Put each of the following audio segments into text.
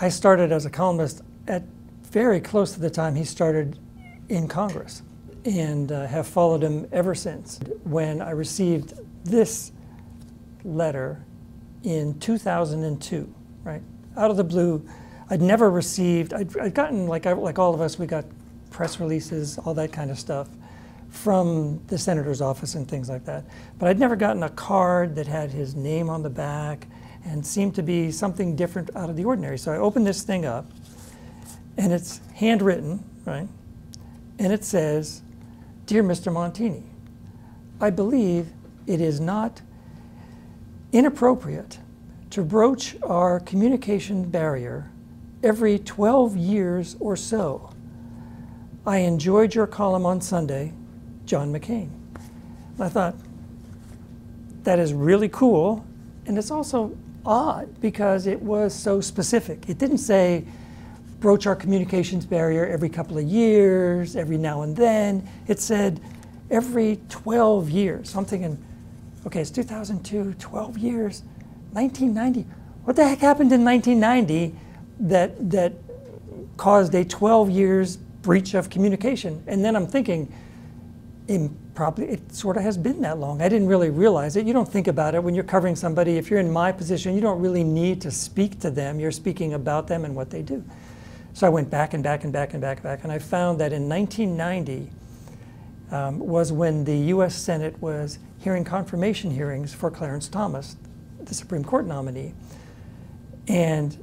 I started as a columnist at very close to the time he started in Congress, and have followed him ever since. When I received this letter in 2002, right, out of the blue, I'd never received, I'd gotten, like all of us, we got press releases, all that kind of stuff from the senator's office and things like that. But I'd never gotten a card that had his name on the back and seemed to be something different out of the ordinary. So I opened this thing up, and it's handwritten, right? And it says, "Dear Mr. Montini, I believe it is not inappropriate to broach our communication barrier every 12 years or so. I enjoyed your column on Sunday, John McCain." And I thought, that is really cool, and it's also odd because it was so specific. It didn't say broach our communications barrier every couple of years, every now and then. It said every 12 years. So I'm thinking, okay, it's 2002, 12 years, 1990. What the heck happened in 1990 that caused a 12 years breach of communication? And then I'm thinking, it sort of has been that long. I didn't really realize it. You don't think about it when you're covering somebody. If you're in my position, you don't really need to speak to them. You're speaking about them and what they do. So I went back and back and back and back and back, and I found that in 1990 was when the US Senate was hearing confirmation hearings for Clarence Thomas, the Supreme Court nominee. And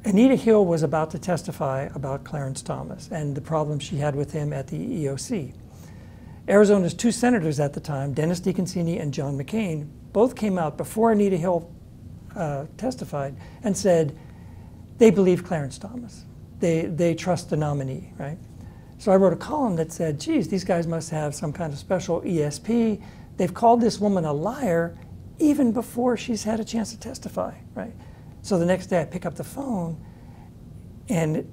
Anita Hill was about to testify about Clarence Thomas and the problems she had with him at the EEOC. Arizona's two senators at the time, Dennis DeConcini and John McCain, both came out before Anita Hill testified and said they believe Clarence Thomas. They trust the nominee, right? So I wrote a column that said, geez, these guys must have some kind of special ESP. They've called this woman a liar even before she's had a chance to testify, right? So the next day I pick up the phone and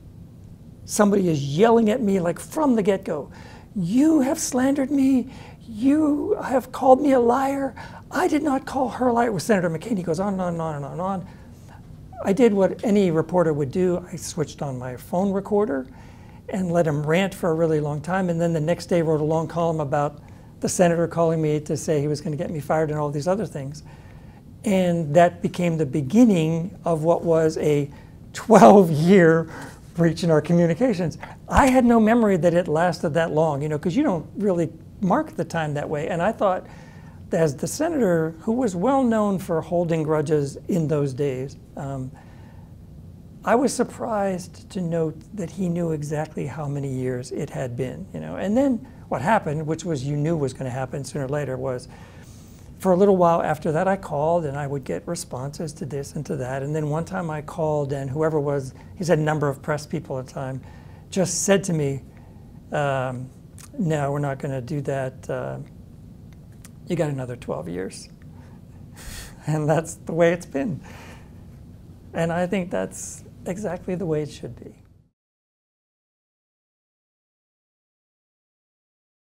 somebody is yelling at me like from the get-go, "You have slandered me. You have called me a liar. I did not call her a liar." It was Senator McCain. He goes on and on and on and on and on. I did what any reporter would do. I switched on my phone recorder and let him rant for a really long time. And then the next day wrote a long column about the senator calling me to say he was going to get me fired and all these other things. And that became the beginning of what was a 12-year breach in our communications. I had no memory that it lasted that long, you know, because you don't really mark the time that way. And I thought, as the senator who was well known for holding grudges in those days, I was surprised to note that he knew exactly how many years it had been, you know. And then what happened, which was you knew was going to happen sooner or later, was for a little while after that I called and I would get responses to this and to that. And then one time I called and whoever was, he's had a number of press people at the time, just said to me, "No, we're not going to do that. You got another 12 years. And that's the way it's been. And I think that's exactly the way it should be.